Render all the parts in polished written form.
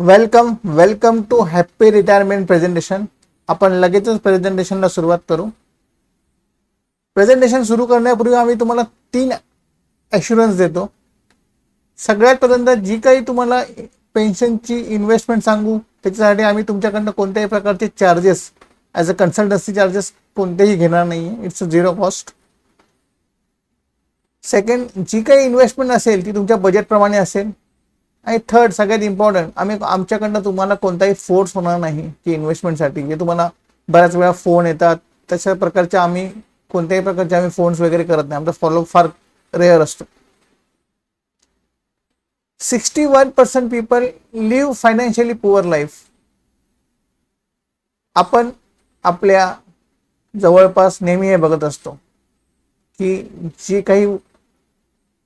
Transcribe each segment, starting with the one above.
Welcome welcome to happy retirement presentation. आपण लगेचच प्रेझेंटेशनला सुरुवात करू. प्रेझेंटेशन सुरू करण्यापूर्वी आम्ही तुम्हाला 3 ॲश्युरन्स देतो. सगळ्यात पहिल्यांदा जी काही तुम्हाला पेन्शनची इन्व्हेस्टमेंट सांगू त्याच्यासाठी आम्ही तुमच्याकडनं कोणत्याही प्रकारचे charges as a consultancy charges कोणतेही घेणार नाही. It's a zero cost. Second, जी काही इन्व्हेस्टमेंट असेल ती तुमच्या बजेटप्रमाणे असेल. आणि थर्ड, सगळ्यात इम्पॉर्टंट, आम्ही आमच्याकडनं तुम्हाला कोणताही फोर्स होणार नाही की इन्व्हेस्टमेंटसाठी जे तुम्हाला बऱ्याच वेळा फोन येतात तशा प्रकारचे आम्ही कोणत्याही प्रकारचे आम्ही फोन्स वगैरे करत नाही. आमचा फॉलो फार रेअर असतो. 61% people live financially poor life. आपण आपल्या जवळपास नेहमी हे बघत असतो की जे काही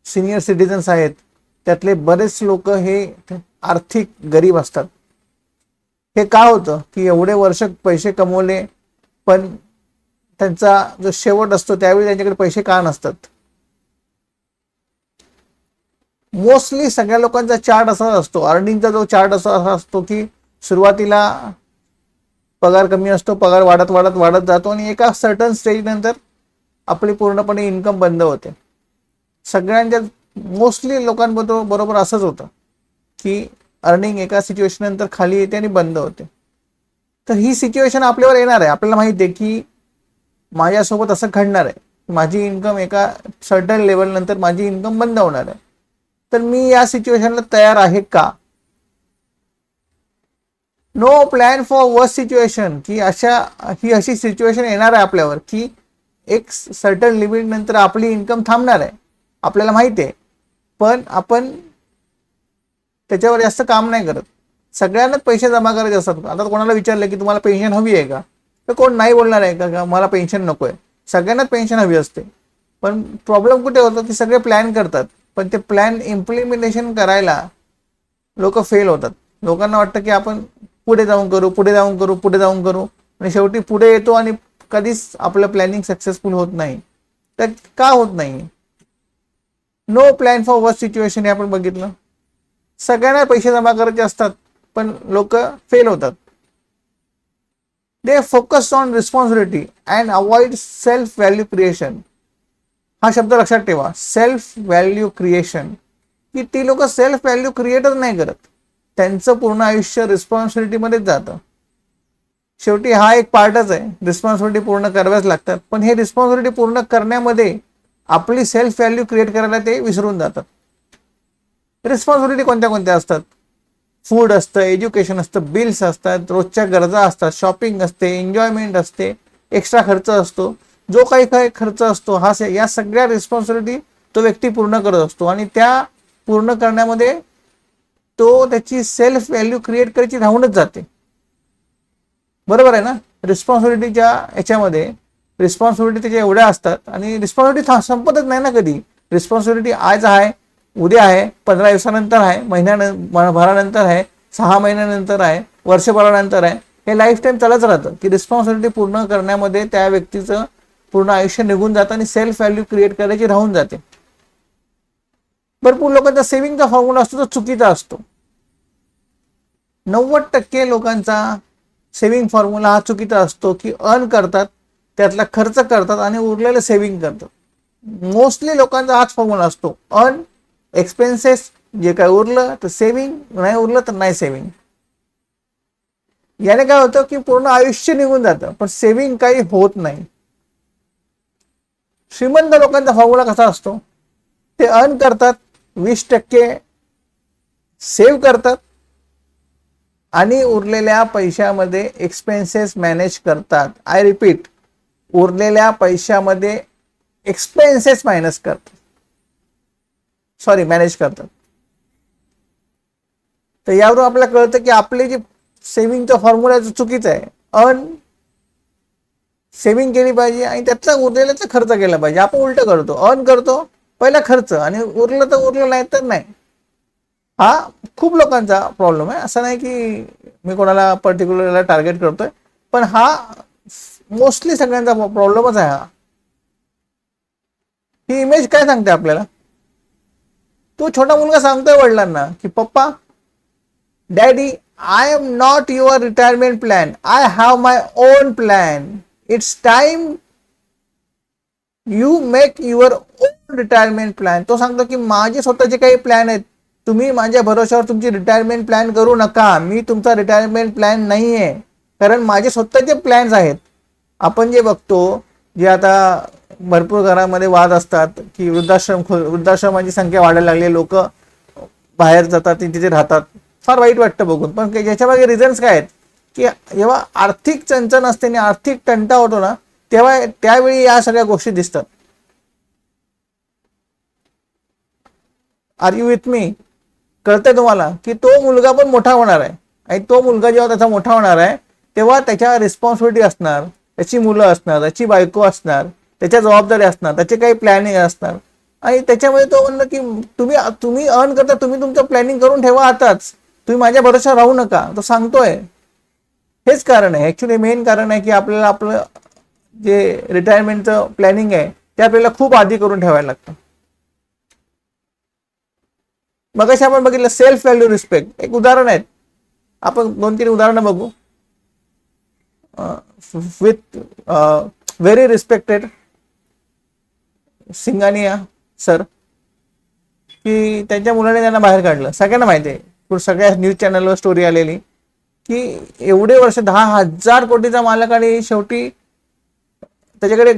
सिनियर सिटीजन्स आहेत त्यातले बरेच लोक हे आर्थिक गरीब असतात. हे का होतं की एवढे वर्ष पैसे कमवले पण त्यांचा जो शेवट असतो त्यावेळी त्यांच्याकडे पैसे का नसतात. मोस्टली सगळ्या लोकांचा चार्ट असा असतो, अर्निंगचा जो चार्ट असा असतो की सुरुवातीला पगार कमी असतो, पगार वाढत वाढत वाढत जातो आणि एका सर्टन स्टेज नंतर आपली पूर्णपणे इन्कम बंद होते. सगळ्यांच्या मोस्टली लोकांबरोबर असंच होतं की अर्निंग एका सिच्युएशन नंतर खाली येते आणि बंद होते. तर ही सिच्युएशन आपल्यावर येणार आहे. आपल्याला माहिती आहे की माझ्यासोबत असं घडणार आहे. माझी इन्कम एका सर्टन लेवल नंतर माझी इन्कम बंद होणार आहे. तर मी या सिच्युएशनला तयार आहे का? No plan for worst situation, की ही अशी सिच्युएशन येणार आहे आपल्यावर की एक सर्टन लिमिट नंतर आपली इन्कम थांबणार आहे. आपल्याला माहिती आहे पण आपण त्याच्यावर जास्त काम नाही करत. सगळ्यांनाच पैसे जमा करायचे असतात. आता कोणाला विचारलं की तुम्हाला पेन्शन हवी आहे का, तर कोण नाही बोलणार आहे का मला पेन्शन नको आहे. सगळ्यांनाच पेन्शन हवी असते. पण प्रॉब्लेम कुठे होतो की सगळे प्लॅन करतात पण ते प्लॅन इम्प्लिमेंटेशन करायला लोक फेल होतात. लोकांना वाटतं की आपण पुढे जाऊन करू पुढे जाऊन करू पुढे जाऊन करू आणि शेवटी पुढे येतो आणि कधीच आपलं प्लॅनिंग सक्सेसफुल होत नाही. तर का होत नाही? No plan for worst situation हे आपण बघितलं. सगळ्यांना पैसे जमा करायचे असतात पण लोक फेल होतात. They focus on responsibility and avoid self value creation. हा शब्द लक्षात ठेवा, सेल्फ व्हॅल्यू क्रिएशन. की ती लोक सेल्फ व्हॅल्यू क्रिएटच नाही करत. त्यांचं पूर्ण आयुष्य रिस्पॉन्सिबिलिटीमध्येच जातं. शेवटी हा एक पार्टच आहे. रिस्पॉन्सिबिलिटी पूर्ण कराव्याच लागतात पण हे रिस्पॉन्सिबिलिटी पूर्ण करण्यामध्ये आपली सेल्फ व्हॅल्यू क्रिएट करायला ते विसरून जातात. रिस्पॉन्सिबिलिटी कोणत्या कोणत्या असतात? फूड असतं, एज्युकेशन असतं, बिल्स असतात, रोजच्या गरजा असतात, शॉपिंग असते, एन्जॉयमेंट असते, एक्स्ट्रा खर्च असतो. जो काही काही खर्च असतो या सगळ्या रिस्पॉन्सिबिलिटी तो व्यक्ती पूर्ण करत असतो आणि त्या पूर्ण करण्यामध्ये तो त्याची सेल्फ व्हॅल्यू क्रिएट करायची राहूनच जाते. बरोबर आहे ना? रिस्पॉन्सिबिलिटीच्या याच्यामध्ये रिस्पॉन्सिबिलिटी त्याच्या एवढ्या असतात आणि रिस्पॉन्सिबिलिटी संपतच नाही ना कधी. रिस्पॉन्सिबिलिटी आज आहे, उद्या आहे, 15 दिवसानंतर आहे, महिन्याभरानंतर आहे, 6 महिन्यानंतर आहे, वर्षभरानंतर आहे. हे लाईफ टाईम चालत राहतं की रिस्पॉन्सिबिलिटी पूर्ण करण्यामध्ये त्या व्यक्तीचं पूर्ण आयुष्य निघून जातं आणि सेल्फ व्हॅल्यू क्रिएट करायची राहून जाते. भरपूर लोकांचा सेव्हिंगचा फॉर्म्युला असतो तो चुकीचा असतो. 90% लोकांचा सेव्हिंग फॉर्म्युला हा चुकीचा असतो की अर्न करतात, त्यातला खर्च करतात आणि उरलेलं सेव्हिंग करतात. मोस्टली लोकांचा हाच फॉर्म्युला असतो, अर्न, एक्सपेन्सेस, जे काय उरलं तर सेव्हिंग, नाही उरलं तर नाही सेव्हिंग. याने काय होतं की पूर्ण आयुष्य निघून जातं पण सेव्हिंग काही होत नाही. श्रीमंत लोकांचा फॉर्म्युला कसा असतो? ते अर्न करतात, 20% सेव्ह करतात आणि उरलेल्या पैशामध्ये एक्सपेन्सेस मॅनेज करतात. आय रिपीट, उरलेल्या पैशामध्ये एक्सपेन्सेस मॅनेज करतात. तर यावरून आपल्याला कळतं की आपले जे सेव्हिंगचा फॉर्म्युला चुकीचा आहे. अर्न, सेव्हिंग केली पाहिजे आणि त्यातला उरलेल्याचा खर्च केला पाहिजे. आपण उलट करतो, अर्न करतो, पहिला खर्च आणि उरलं तर उरलं, नाही तर नाही. हा खूप लोकांचा प्रॉब्लेम आहे. असं नाही की मी कोणाला पर्टिक्युलरला टार्गेट करतोय पण हा मोस्टली सगळ्यांचा प्रॉब्लेमच आहे. हा ही इमेज काय सांगते आपल्याला? तो छोटा मुलगा सांगतोय वडिलांना की पप्पा daddy, I am not your retirement plan, I have my on plan. It's time you make your on retirement plan. तो सांगतो की माझे स्वतःचे काही प्लॅन आहेत, तुम्ही माझ्या भरोश्यावर तुमची रिटायरमेंट प्लॅन करू नका. मी तुमचा रिटायरमेंट प्लॅन नाही आहे, कारण माझे स्वतःचे प्लॅन्स आहेत. आपण जे बघतो, जे आता भरपूर घरामध्ये वाद असतात की वृद्धाश्रमाची संख्या वाढायला लागली, लोक बाहेर जातात तिथे राहतात, फार वाईट वाटतं बघून. पण याच्यामागे रिझन्स काय आहेत की जेव्हा आर्थिक चणचण असते आणि आर्थिक तंटा होतो ना, तेव्हा त्यावेळी या सगळ्या गोष्टी दिसतात. Are you with me? कळतंय तुम्हाला की तो मुलगा पण मोठा होणार आहे, आणि तो मुलगा जेव्हा त्याचा मोठा होणार आहे तेव्हा त्याच्या रिस्पॉन्सिबिलिटी असणार, त्याची मुलं असणार, त्याची बायको असणार, त्याच्या जबाबदारी असणार, त्याचे काही प्लॅनिंग असणार. आणि त्याच्यामध्ये तो म्हणलं की तुम्ही तुम्ही अर्न करता, तुम्ही तुमचं प्लॅनिंग करून ठेवा आताच, तुम्ही माझ्या भरोश्यावर राहू नका. तो सांगतोय हेच कारण आहे, ऍक्च्युली मेन कारण आहे की आपल्याला आपलं जे रिटायरमेंटचं प्लॅनिंग आहे ते आपल्याला खूप आधी करून ठेवायला लागतं. मग अशा आपण बघितलं सेल्फ व्हॅल्यू रिस्पेक्ट. एक उदाहरण आहेत, आपण 2-3 उदाहरणं बघू. With very respected Singhania sir, की त्यांच्या मुलाने त्यांना बाहेर काढलं. सगळ्यांना माहिती आहे, सगळ्या न्यूज चॅनलवर स्टोरी आलेली की एवढे वर्ष 10,000 कोटीचा मालक आणि शेवटी त्याच्याकडे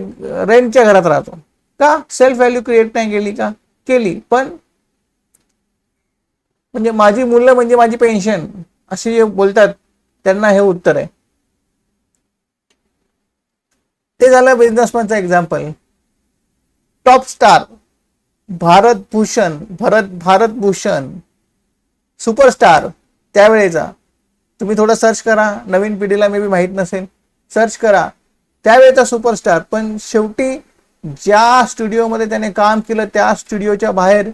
रेंटच्या घरात राहतो. का? सेल्फ व्हॅल्यू क्रिएट नाही केली का? केली. पण म्हणजे माझी मुलं म्हणजे माझी पेन्शन, असे जे बोलतात त्यांना हे उत्तर आहे. ते झालं बिझनेसमॅनचं example. Top star Bharat Bhushan superstar त्यावेळेचा, तुम्ही थोडं सर्च करा, नवीन पिढीला मे बी माहीत नसेल, सर्च करा त्यावेळेचा सुपरस्टार. पण शेवटी ज्या स्टुडिओमध्ये त्याने काम केलं त्या स्टुडिओच्या बाहेर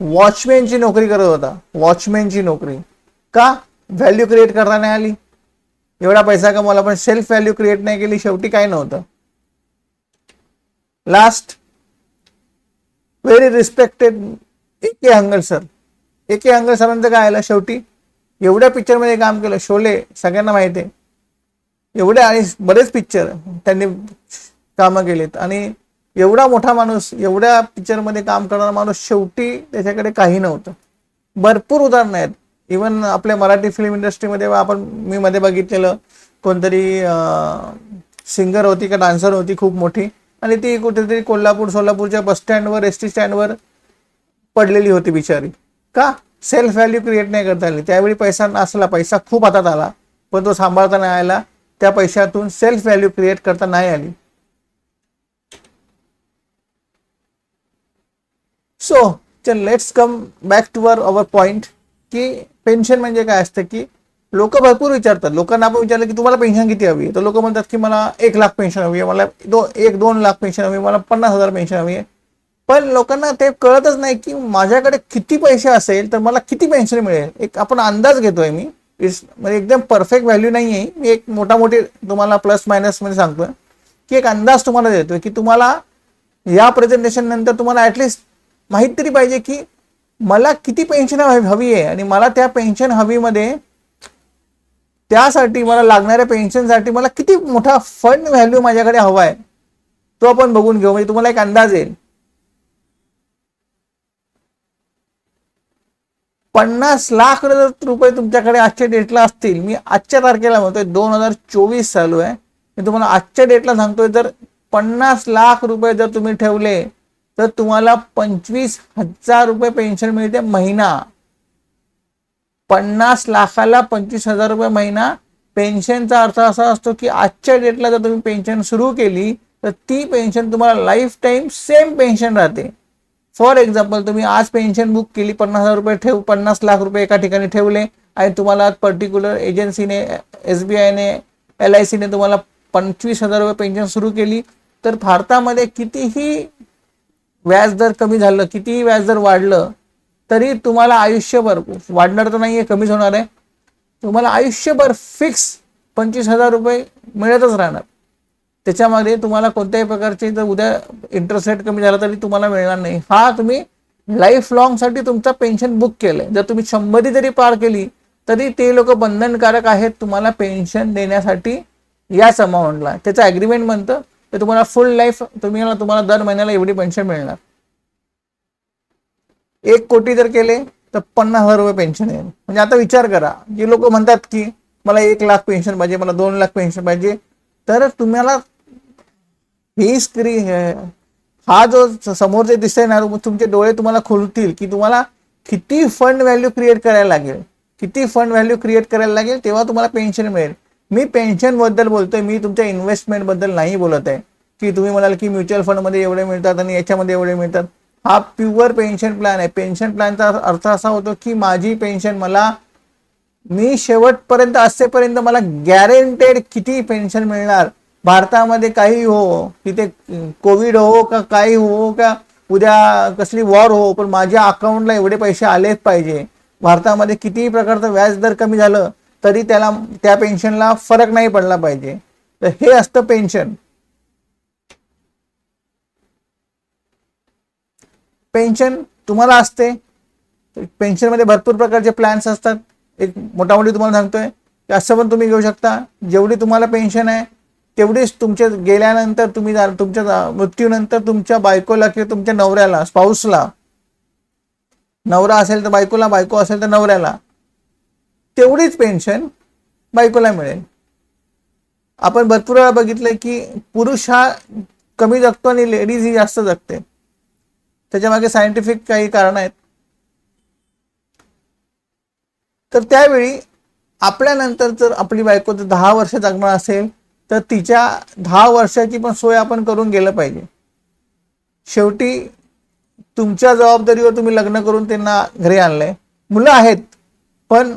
वॉचमॅनची नोकरी करत होता. वॉचमॅनची नोकरी. का? व्हॅल्यू क्रिएट करता नाही आली. एवढा पैसा कमवला पण सेल्फ व्हॅल्यू क्रिएट नाही केली, शेवटी काय नव्हतं. Last very respected A K. Hangal sir. A K. Hangal सरांचं काय आलं, शेवटी एवढ्या पिक्चरमध्ये काम केलं, शोले सगळ्यांना माहिती आहे, एवढे आणि बरेच पिक्चर त्यांनी कामं केलीत, आणि एवढा मोठा माणूस, एवढ्या पिक्चरमध्ये काम करणारा माणूस, शेवटी त्याच्याकडे काही नव्हतं. भरपूर उदाहरणं आहेत. इवन आपल्या मराठी फिल्म इंडस्ट्रीमध्ये मी मध्ये बघितलेलं, कोणतरी सिंगर होती का डान्सर होती खूप मोठी, आणि ती कुठेतरी सोलापूरच्या बस स्टँडवर, एसटी स्टँडवर पडलेली होती बिचारी. का? सेल्फ व्हॅल्यू क्रिएट नाही करता आली. त्यावेळी पैसा नसला, पैसा खूप हातात आला पण तो सांभाळता नाही आला, त्या पैशातून सेल्फ व्हॅल्यू क्रिएट करता नाही आली. So let's come back to our point, की पेन्शन म्हणजे काय असतं. की लोक भरपूर विचारतात, लोकांना आपण विचारलं की तुम्हाला पेन्शन किती हवी, तर लोक म्हणतात की मला 1,00,000 पेन्शन हवी आहे, मला 1-2 लाख पेन्शन हवी, मला 50,000 पेन्शन हवी आहे. पण लोकांना ते कळतच नाही की माझ्याकडे किती पैसे असेल तर मला किती पेन्शन मिळेल. एक आपण अंदाज घेतोय मी, म्हणजे एकदम परफेक्ट व्हॅल्यू नाही आहे, मी एक मोठी तुम्हाला प्लस मायनस मध्ये सांगतोय की एक अंदाज तुम्हाला देतोय की तुम्हाला या प्रेझेंटेशन नंतर तुम्हाला ऍटलिस्ट माहित तरी पाहिजे की मला किती पेन्शन हवी आहे, आणि मला त्या पेन्शन हवीमध्ये त्यासाठी मला लागणाऱ्या पेन्शनसाठी मला किती मोठा फंड व्हॅल्यू माझ्याकडे हवा आहे, तो आपण बघून घेऊ. म्हणजे तुम्हाला एक अंदाज येईल. 50 लाख रुपये तुमच्याकडे आजच्या डेटला असतील, मी आजच्या तारखेला म्हणतोय 2024 चालू आहे, मी तुम्हाला आजच्या डेटला सांगतोय, जर 50 लाख रुपये जर तुम्ही ठेवले तर तुम्हाला 25,000 रुपये पेन्शन मिळते महिना. 50 लाखाला 25,000 रुपये महिना. पेन्शनचा अर्थ असा असतो की आजच्या डेटला जर तुम्ही पेन्शन सुरू केली तर ती पेन्शन तुम्हाला लाईफ टाईम सेम पेन्शन राहते. फॉर एक्झाम्पल, तुम्ही आज पेन्शन बुक केली, 50,000 रुपये 50 लाख रुपये एका ठिकाणी ठेवले, आणि तुम्हाला पर्टिक्युलर एजन्सीने, SBIने, LICने तुम्हाला 25,000 रुपये पेन्शन सुरू केली, तर भारतामध्ये कितीही व्याजदर कमी झालं, कितीही व्याजदर वाढलं तरी तुम्हाला आयुष्यभर, वाढणार तर नाहीये, कमीच होणार आहे, तुम्हाला आयुष्यभर फिक्स 25,000 रुपये मिळतच राहणार. त्याच्यामध्ये तुम्हाला कोणत्याही प्रकारचे जर उद्या इंटरेस्ट रेट कमी झाला तरी तुम्हाला मिळणार नाही. हा तुम्ही लाईफ लॉंग साठी तुमचा पेन्शन बुक केलंय. जर तुम्ही 100 जरी पार केली तरी ते लोक बंधनकारक आहेत तुम्हाला पेन्शन देण्यासाठी याच अमाऊंटला. त्याचं ॲग्रीमेंट म्हणतं ते तुम्हाला फुल लाईफ तुम्हाला दर महिन्याला एवढी पेन्शन मिळणार. 1 कोटी जर केले तर 50,000 रुपये पेन्शन येईल. म्हणजे आता विचार करा, जे लोक म्हणतात की मला 1 लाख पेन्शन पाहिजे, मला 2 लाख पेन्शन पाहिजे, तर तुम्हाला ही स्क्रीन, हा जो समोरचे दिसतंय ना, तुमचे डोळे तुम्हाला खुलतील की तुम्हाला किती फंड व्हॅल्यू क्रिएट करायला लागेल, किती फंड व्हॅल्यू क्रिएट करायला लागेल तेव्हा तुम्हाला पेन्शन मिळेल. मी पेन्शन बद्दल बोलतोय, मी तुमच्या इन्व्हेस्टमेंट बद्दल नाही बोलत आहे की तुम्ही म्हणाल की म्युच्युअल फंडमध्ये एवढे मिळतात आणि याच्यामध्ये एवढे मिळतात. हा प्युअर पेन्शन प्लॅन आहे. पेन्शन प्लॅनचा अर्थ असा होतो की माझी पेन्शन मी शेवटपर्यंत असेपर्यंत मला गॅरंटेड किती पेन्शन मिळणार. भारतामध्ये काही हो, तिथे कोविड हो का काही हो का उद्या कसली वॉर हो, पण माझ्या अकाउंटला एवढे पैसे आलेच पाहिजे. भारतामध्ये कितीही प्रकारचं व्याज दर कमी झालं तरी त्या पेन्शनला फरक नाही पडला पाहिजे. तर हे असतं पेन्शन. पेन्शन तुम्हाला असते. पेन्शनमध्ये भरपूर प्रकारचे प्लॅन्स असतात. एक मोठामोठी तुम्हाला सांगतोय की असं पण तुम्ही घेऊ शकता, जेवढी तुम्हाला पेन्शन आहे तेवढीच तुमच्या गेल्यानंतर तुमच्या मृत्यूनंतर तुमच्या बायकोला किंवा तुमच्या नवऱ्याला, स्पाऊसला, नवरा असेल तर बायकोला, बायको असेल तर नवऱ्याला, तेवढीच पेन्शन बायकोला मिळेल. आपण भरपूर वेळा बघितलंय की पुरुष हा कमी जगतो आणि लेडीज ही जास्त जगते. त्याच्यामागे सायंटिफिक काही कारण आहेत. तर त्यावेळी आपल्यानंतर जर आपली बायको 10 वर्ष जगणार असेल तर तिच्या 10 वर्षाची पण सोय आपण करून गेलं पाहिजे. शेवटी तुमच्या जबाबदारीवर तुम्ही लग्न करून त्यांना घरी आणलंय. मुलं आहेत पण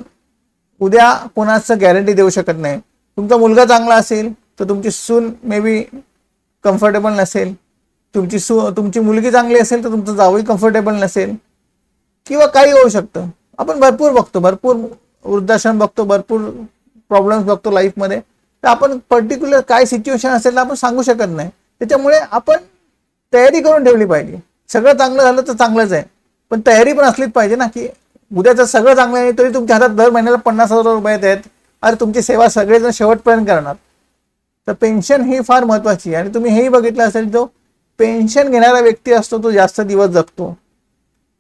उद्या कोणाचं गॅरंटी देऊ शकत नाही. तुमचा मुलगा चांगला असेल तर तुमची सून मे बी कम्फर्टेबल नसेल, तुमची मुलगी चांगली असेल तर तुमचं जावई कम्फर्टेबल नसेल, किंवा काही होऊ शकतं. आपण भरपूर बघतो, भरपूर वृद्धाश्रम बघतो, भरपूर प्रॉब्लेम्स बघतो लाईफमध्ये. तर आपण पर्टिक्युलर काय सिच्युएशन असेल तर आपण सांगू शकत नाही. त्याच्यामुळे आपण तयारी करून ठेवली पाहिजे. सगळं चांगलं झालं तर चांगलंच आहे, पण तयारी पण असलीच पाहिजे ना, की उद्या जर सगळं चांगलं आहे तरी तुमच्या हातात दर महिन्याला 50,000 रुपये येत आहेत, अरे तुमची सेवा सगळेजण शेवटपर्यंत करणार. तर पेन्शन ही फार महत्वाची आहे. आणि तुम्ही हेही बघितलं असेल, जो पेन्शन घेणारा व्यक्ती असतो तो जास्त दिवस जगतो.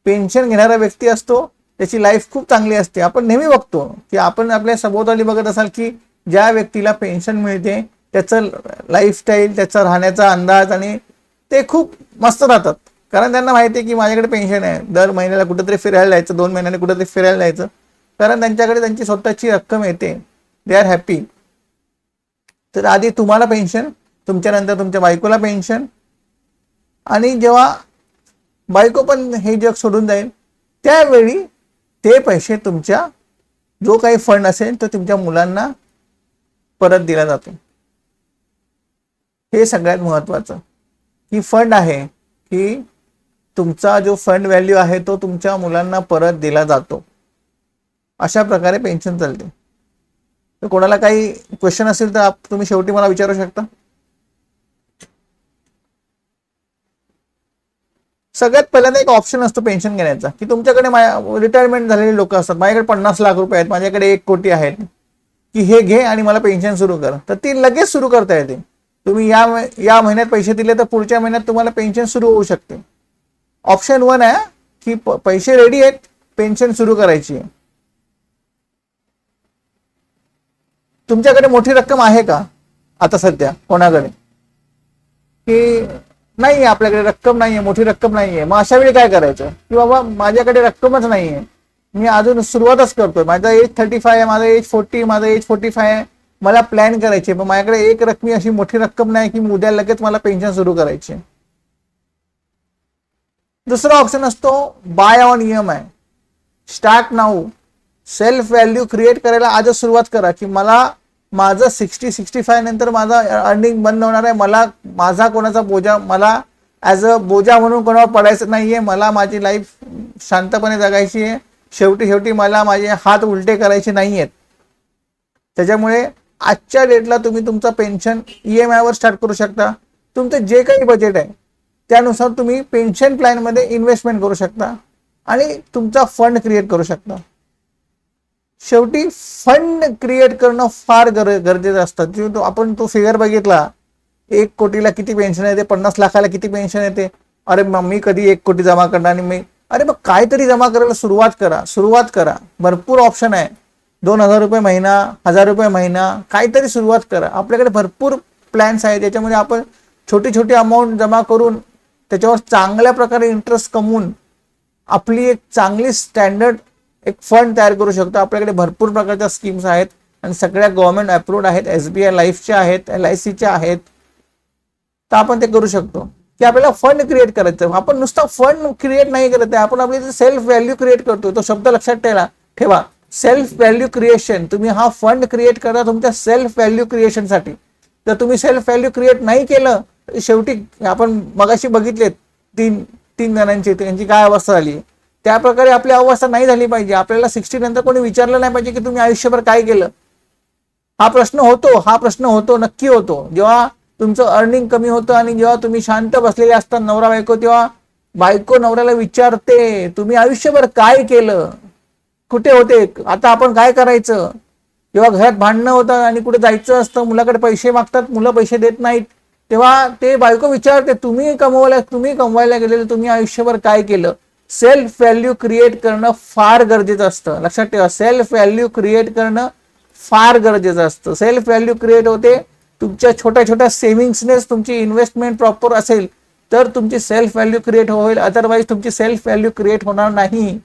पेन्शन घेणारा व्यक्ती असतो त्याची लाईफ खूप चांगली असते. आपण नेहमी बघतो की आपण आपल्या सभोवताली बघत असाल की ज्या व्यक्तीला पेन्शन मिळते त्याचं लाईफस्टाईल, त्याचा राहण्याचा अंदाज आणि ते खूप मस्त राहतात. कारण त्यांना माहिती आहे की माझ्याकडे पेन्शन आहे, दर महिन्याला कुठेतरी फिरायला जायचं, 2 महिन्याने कुठेतरी फिरायला जायचं, कारण त्यांच्याकडे त्यांची स्वतःची रक्कम येते. They are happy. तर आधी तुम्हाला पेन्शन, तुमच्यानंतर तुमच्या बायकोला पेन्शन, आणि जेव्हा बायको पण हे जग सोडून जाईल त्यावेळी ते पैसे तुमच्या जो काही फंड असेल तो तुमच्या मुलांना परत दिला जातो. हे सगळ्यात महत्त्वाचं ही फंड आहे की तुमचा जो फंड व्हॅल्यू आहे तो तुमच्या मुलांना परत दिला जातो. अशा प्रकारे पेन्शन चालते. तर कोणाला काही क्वेश्चन असेल तर तुम्ही शेवटी मला विचारू शकता. सगळ्यात पहिल्यांदा एक ऑप्शन असतो पेन्शन घेण्याचा की तुमच्याकडे रिटायरमेंट झालेले लोक असतात, माझ्याकडे 50 लाख रुपये आहेत, माझ्याकडे 1 कोटी आहेत, की हे घे आणि मला पेन्शन सुरू कर. तर ती लगेच सुरू करता येते. तुम्ही या महिन्यात पैसे दिले तर पुढच्या महिन्यात तुम्हाला पेन्शन सुरू होऊ शकते. ऑप्शन 1 आहे की पैसे रेडी आहेत, पेन्शन सुरू करायची आहे. तुमच्याकडे मोठी रक्कम आहे का आता सध्या कोणाकडे? की नाहीये, आपल्याकडे रक्कम नाहीये, मोठी रक्कम नाहीये. मग अशा वेळी काय करायचं की बाबा माझ्याकडे रक्कमच नाहीये, मी अजून सुरुवातच करतोय, माझा एज 35 आहे, माझा एज 40, माझा एज 45 आहे, मला प्लॅन करायचे, पण माझ्याकडे एक रकमी अशी मोठी रक्कम नाही की उद्या लगेच मला पेन्शन सुरू करायची. दुसरा ऑप्शन असतो buy on EMI. Start now. Self value create करायला आजच सुरुवात करा की मला माझं 60-65 नंतर माझा अर्निंग बंद होणार आहे, मला माझा कोणाचा बोजा, मला ॲज अ बोजा म्हणून कोणावर पडायचं नाहीये, मला माझी लाईफ शांतपणे जगायची आहे. शेवटी मला माझे हात उलटे करायचे नाहीयेत. त्याच्यामुळे आजच्या डेटला तुम्ही तुमचा पेन्शन EMI वर स्टार्ट करू शकता. तुमचं जे काही बजेट आहे त्यानुसार तुम्ही पेन्शन प्लॅनमध्ये इन्व्हेस्टमेंट करू शकता आणि तुमचा फंड क्रिएट करू शकता. शेवटी फंड क्रिएट करणं फार गरजेचं असतं. आपण तो फिगर बघितला, 1 कोटीला किती पेन्शन येते, 50 लाखाला किती पेन्शन येते. अरे मग मी कधी 1 कोटी जमा करणार आणि मी, अरे मग काहीतरी जमा करायला सुरुवात करा. भरपूर ऑप्शन आहे. 2,000 रुपये महिना, 1,000 रुपये महिना, काहीतरी सुरुवात करा. आपल्याकडे भरपूर प्लॅन्स आहेत, त्याच्यामध्ये आपण छोटी छोटी अमाऊंट जमा करून त्याच्यावर चांगल्या प्रकारे इंटरेस्ट कमवून आपली एक चांगली स्टँडर्ड एक फंड तयार करू शकतो. आपल्याकडे भरपूर प्रकारच्या स्कीम्स आहेत आणि सगळ्या गव्हर्नमेंट अप्रूव्ड आहेत. SBI लाईफच्या आहेत, LICच्या आहेत. तर आपण ते करू शकतो की आपल्याला फंड क्रिएट करायचं. आपण नुसता फंड क्रिएट नाही करत आहे, आपण आपली सेल्फ व्हॅल्यू क्रिएट करतो. तो शब्द लक्षात ठेवा, सेल्फ व्हॅल्यू क्रिएशन. तुम्ही हा फंड क्रिएट करता तुमच्या सेल्फ व्हॅल्यू क्रिएशनसाठी. जर तुम्ही सेल्फ व्हॅल्यू क्रिएट नाही केलं, शेवटी आपण मगाशी बघितले तीन जणांची, त्यांची काय अवस्था झाली, त्या प्रकारे आपली अवस्था नाही झाली पाहिजे. आपल्याला 60 नंतर कोणी विचारलं नाही पाहिजे की तुम्ही आयुष्यभर काय केलं. हा प्रश्न होतो, नक्की होतो. जेव्हा तुमचं अर्निंग कमी होतं आणि जेव्हा तुम्ही शांत बसलेले असता नवरा बायको, तेव्हा बायको नवऱ्याला विचारते तुम्ही आयुष्यभर काय केलं, कुठे होते, आता आपण काय करायचं. जेव्हा घरात भांडणं होतं आणि कुठे जायचं असतं, मुलाकडे पैसे मागतात, मुलं पैसे देत नाहीत, तेव्हा ते बायको विचारते तुम्ही कमवायला गेलेलं, तुम्ही आयुष्यभर काय केलं. सेल्फ व्हॅल्यू क्रिएट करणं फार गरजेचं असतं. लक्षात ठेवा, सेल्फ व्हॅल्यू क्रिएट करणं फार गरजेचं असतं. सेल्फ व्हॅल्यू क्रिएट होते तुमच्या छोट्या छोट्या सेव्हिंग्सनेच. तुमची इन्व्हेस्टमेंट प्रॉपर असेल तर तुमची सेल्फ व्हॅल्यू क्रिएट होईल, अदरवाईज तुमची सेल्फ व्हॅल्यू क्रिएट होणार नाही.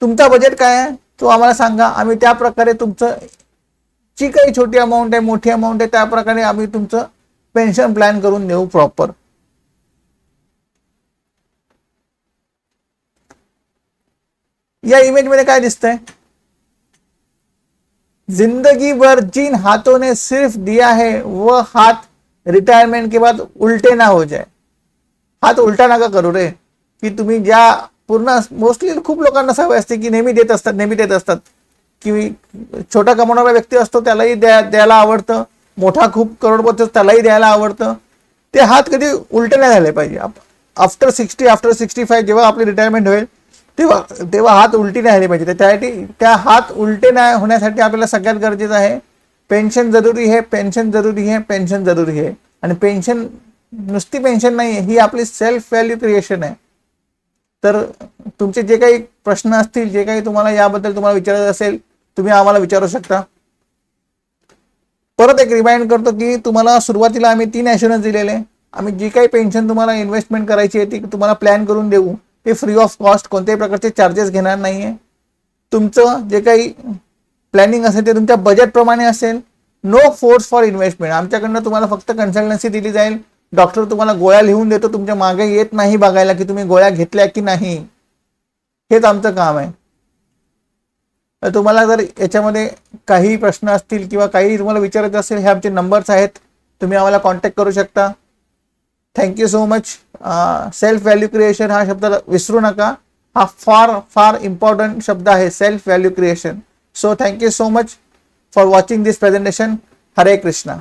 तुमचा बजेट काय आहे तो आम्हाला सांगा. आम्ही त्या प्रकारे तुमचं जी काही छोटी अमाऊंट आहे, मोठी अमाऊंट आहे, त्या प्रकारे आम्ही तुमचं पेन्शन प्लॅन करून देऊ प्रॉपर. या इमेज मध्ये काय दिसतंय, जिंदगी भर जिन हाथों ने सिर्फ दिया है वो हाथ रिटायरमेंट के बाद उल्टे ना हो जाए. हात उलटा नका करू रे. की तुम्ही ज्या पूर्ण मोस्टली खूप लोकांना सवय असते की नेहमी देत असतात की छोटा कमवणारा व्यक्ती असतो त्यालाही द्यायला आवडतं, मोठा खूप करोडपती त्यालाही द्यायला आवडतं. ते हात कधी उलटे नाही झाले पाहिजे. आफ्टर 60 आफ्टर 65 जेव्हा आपली रिटायरमेंट होईल तेव्हा हात उलटी नाही झाली पाहिजे. त्यासाठी त्या हात उलटे नाही होण्यासाठी आपल्याला सगळ्यात गरजेचं आहे पेन्शन जरुरी आहे. आणि पेन्शन नुसती पेन्शन नाही आहे, ही आपली सेल्फ व्हॅल्यू क्रिएशन आहे. तर तुमचे जे काही प्रश्न असतील, जे काही तुम्हाला याबद्दल तुम्हाला विचारायचं असेल, तुम्ही आम्हाला विचारू शकता. परत एक रिमाइंड करतो की तुम्हाला सुरुवातीला आम्ही 3 ॲश्युरन्स दिलेले. आम्ही जी काही पेन्शन तुम्हाला इन्व्हेस्टमेंट करायची आहे ती तुम्हाला प्लॅन करून देऊ. ते फ्री ऑफ कॉस्ट, कोणत्याही प्रकारचे चार्जेस घेणार नाहीये. तुमचं जे काही प्लॅनिंग असेल ते तुमच्या बजेटप्रमाणे असेल. No force for investment. आमच्याकडनं तुम्हाला फक्त कन्सल्टन्सी दिली जाईल. डॉक्टर तुम्हाला गोळ्या लिहून देतो, तुमच्या मागे येत नाही बघायला की तुम्ही गोळ्या घेतल्या की नाही. हेच आमचं काम आहे. तर तुम्हाला जर याच्यामध्ये काही प्रश्न असतील किंवा काही तुम्हाला विचारायचं असेल, हे आमचे नंबर्स आहेत, तुम्ही आम्हाला कॉन्टॅक्ट करू शकता. Thank you so much. Self value creation हा शब्द विसरू नका. हा फार फार इम्पॉर्टंट शब्द आहे, self value creation. So thank you so much for watching this presentation. हरे कृष्णा.